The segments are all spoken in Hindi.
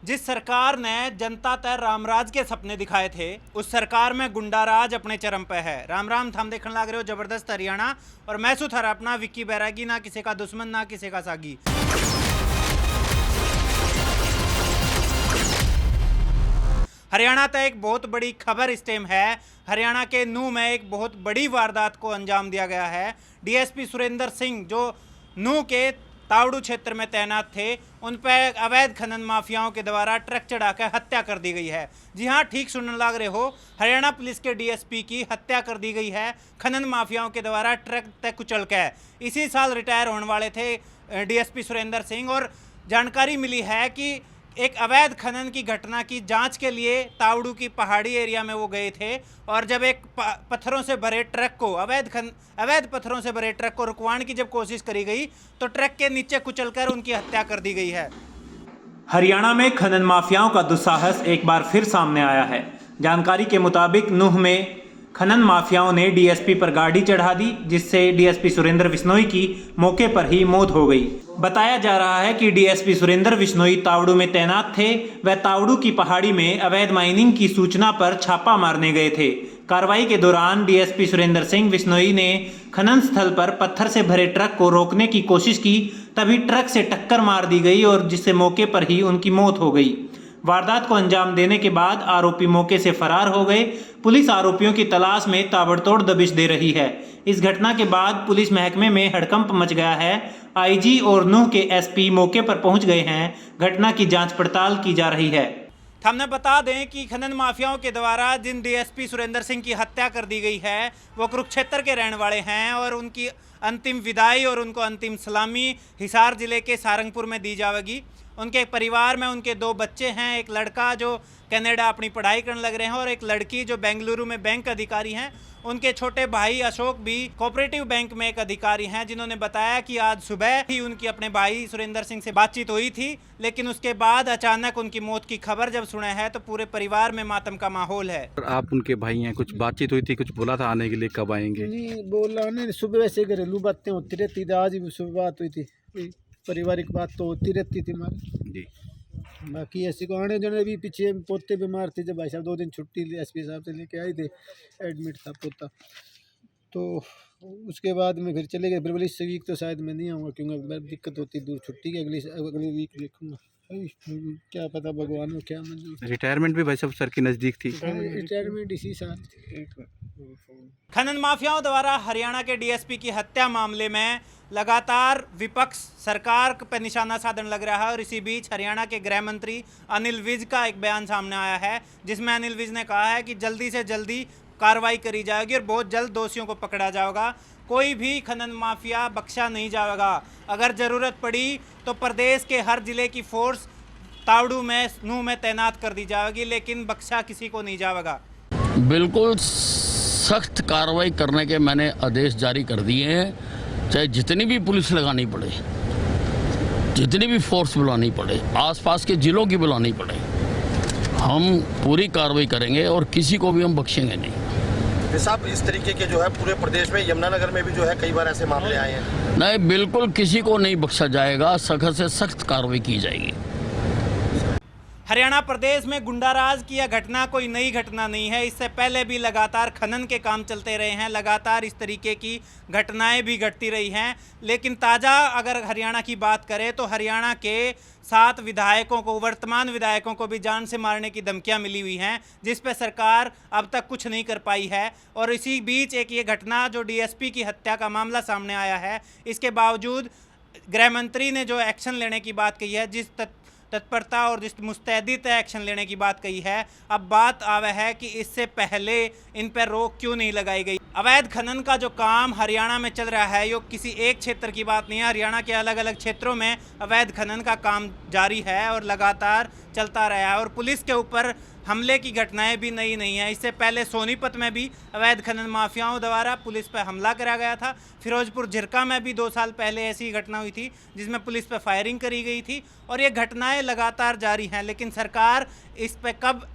जिस सरकार ने जनता तय रामराज के सपने दिखाए थे, उस सरकार में गुंडाराज अपने चरम पे है। राम राम थम देखने लग रहे हो जबरदस्त हरियाणा, और मैं सु थारा अपना विक्की बैरागी, ना किसी का दुश्मन ना किसी का सागी। हरियाणा तक एक बहुत बड़ी खबर इस टाइम है। हरियाणा के नूह में एक बहुत बड़ी वारदात को अंजाम दिया गया है। डीएसपी सुरेंद्र सिंह जो नूह के तावड़ू क्षेत्र में तैनात थे, उन पर अवैध खनन माफियाओं के द्वारा ट्रक चढ़ाकर हत्या कर दी गई है। जी हाँ, ठीक सुनने लग रहे हो, हरियाणा पुलिस के डीएसपी की हत्या कर दी गई है खनन माफियाओं के द्वारा ट्रक तक कुचल कर। इसी साल रिटायर होने वाले थे डीएसपी सुरेंद्र सिंह, और जानकारी मिली है कि एक अवैध खनन की घटना की जांच के लिए तावड़ू की पहाड़ी एरिया में वो गए थे, और जब एक पत्थरों से भरे ट्रक को अवैध पत्थरों से भरे ट्रक को रुकवाने की जब कोशिश करी गई तो ट्रक के नीचे कुचलकर उनकी हत्या कर दी गई है। हरियाणा में खनन माफियाओं का दुस्साहस एक बार फिर सामने आया है। जानकारी के मुताबिक नूह में खनन माफियाओं ने डीएसपी पर गाड़ी चढ़ा दी, जिससे डीएसपी सुरेंद्र बिश्नोई की मौके पर ही मौत हो गई। बताया जा रहा है कि डीएसपी सुरेंद्र बिश्नोई तावड़ू में तैनात थे। वह तावड़ू की पहाड़ी में अवैध माइनिंग की सूचना पर छापा मारने गए थे। कार्रवाई के दौरान डीएसपी सुरेंद्र सिंह बिश्नोई ने खनन स्थल पर पत्थर से भरे ट्रक को रोकने की कोशिश की, तभी ट्रक से टक्कर मार दी गई और जिससे मौके पर ही उनकी मौत हो गई। वारदात को अंजाम देने के बाद आरोपी मौके से फरार हो गए। पुलिस आरोपियों की तलाश में ताबड़तोड़ दबिश दे रही है। इस घटना के बाद पुलिस महकमे में हड़कंप मच गया है। आईजी और नूह के एसपी मौके पर पहुंच गए हैं। घटना की जांच पड़ताल की जा रही है। हमने बता दें कि खनन माफियाओं के द्वारा जिन डीएसपी सुरेंद्र सिंह की हत्या कर दी गई है, वो कुरुक्षेत्र के रहने वाले हैं, और उनकी अंतिम विदाई और उनको अंतिम सलामी हिसार जिले के सारंगपुर में दी जाएगी। उनके परिवार में उनके 2 बच्चे हैं, एक लड़का जो कनाडा अपनी पढ़ाई करने लग रहे हैं और एक लड़की जो बेंगलुरु में बैंक अधिकारी हैं। उनके छोटे भाई अशोक भी कोऑपरेटिव बैंक में एक अधिकारी हैं, जिन्होंने बताया कि आज सुबह ही उनकी अपने भाई सुरेंद्र सिंह से बातचीत हुई थी, लेकिन उसके बाद अचानक उनकी मौत की खबर जब सुने हैं तो पूरे परिवार में मातम का माहौल है। आप उनके भाई हैं, कुछ बातचीत हुई थी, कुछ बोला था आने के लिए, कब आएंगे? नहीं बोला नहीं, सुबह वैसे घरेलू बातें होती रहती थी। आज भी सुबह बात हुई थी, पारिवारिक बात तो होती रहती थी हमारी जी। बाकी ऐसी को आने जाने भी पीछे पोते बीमार थे, जब भाई साहब 2 दिन छुट्टी एसपी साहब से लेके आए थे, एडमिट था पोता, तो उसके बाद में फिर चले गए। फिर इस वीक तो शायद मैं नहीं आऊँगा, क्योंकि दिक्कत होती दूर छुट्टी की। अगली वीक देखूँगा, क्या पता भगवान को क्या मंजूर। रिटायरमेंट भी भाई साहब सर की नज़दीक थी। रिटायरमेंट इसी साल। खनन माफियाओं द्वारा हरियाणा के डीएसपी की हत्या मामले में लगातार विपक्ष सरकार पर निशाना साधन लग रहा है, और इसी बीच हरियाणा के गृह मंत्री अनिल विज का एक बयान सामने आया है, जिसमें अनिल विज ने कहा है कि जल्दी से जल्दी कार्रवाई करी जाएगी और बहुत जल्द दोषियों को पकड़ा जाएगा। कोई भी खनन माफिया बख्शा नहीं जाएगा। अगर ज़रूरत पड़ी तो प्रदेश के हर जिले की फोर्स तावड़ू में नूह में तैनात कर दी जाएगी, लेकिन बख्शा किसी को नहीं जाएगा। बिल्कुल सख्त कार्रवाई करने के मैंने आदेश जारी कर दिए हैं, चाहे जितनी भी पुलिस लगानी पड़े, जितनी भी फोर्स बुलानी पड़े, आसपास के जिलों की बुलानी पड़े, हम पूरी कार्रवाई करेंगे और किसी को भी हम बख्शेंगे नहीं। साहब, इस तरीके के जो है पूरे प्रदेश में, यमुनानगर में भी जो है कई बार ऐसे मामले आए हैं। नहीं, बिल्कुल किसी को नहीं बख्शा जाएगा, सख्त से सख्त कार्रवाई की जाएगी। हरियाणा प्रदेश में गुंडाराज की यह घटना कोई नई घटना नहीं है। इससे पहले भी लगातार खनन के काम चलते रहे हैं, लगातार इस तरीके की घटनाएं भी घटती रही हैं। लेकिन ताज़ा अगर हरियाणा की बात करें तो हरियाणा के 7 विधायकों को, वर्तमान विधायकों को भी जान से मारने की धमकियां मिली हुई हैं, जिस पर सरकार अब तक कुछ नहीं कर पाई है। और इसी बीच एक ये घटना जो डीएसपी की हत्या का मामला सामने आया है, इसके बावजूद गृह मंत्री ने जो एक्शन लेने की बात कही है, जिस तत्परता और जिस मुस्तैदी एक्शन लेने की बात कही है, अब बात आवे है कि इससे पहले इन पर रोक क्यों नहीं लगाई गई। अवैध खनन का जो काम हरियाणा में चल रहा है, ये किसी एक क्षेत्र की बात नहीं है। हरियाणा के अलग अलग क्षेत्रों में अवैध खनन का काम जारी है और लगातार चलता रहा है, और पुलिस के ऊपर हमले की घटनाएं भी नई नहीं है। इससे पहले सोनीपत में भी अवैध खनन माफियाओं द्वारा पुलिस पर हमला करा गया था। फिरोजपुर झिरका में भी 2 साल पहले ऐसी घटना हुई थी, जिसमें पुलिस पर फायरिंग करी गई थी, और ये घटनाएं लगातार जारी हैं। लेकिन सरकार इस पर कब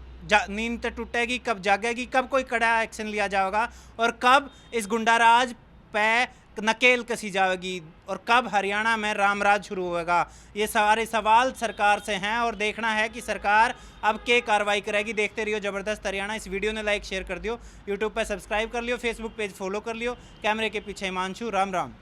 नींद टूटेगी, कब जागेगी, कब कोई कड़ा एक्शन लिया जाएगा, और कब इस गुंडाराज पे नकेल कसी जाएगी और कब हरियाणा में रामराज शुरू होगा, ये सारे सवाल सरकार से हैं और देखना है कि सरकार अब क्या कार्रवाई करेगी। देखते रहियो ज़बरदस्त हरियाणा। इस वीडियो ने लाइक शेयर कर दियो, यूट्यूब पर सब्सक्राइब कर लियो, फेसबुक पेज फॉलो कर लियो। कैमरे के पीछे हिमांशु, राम राम।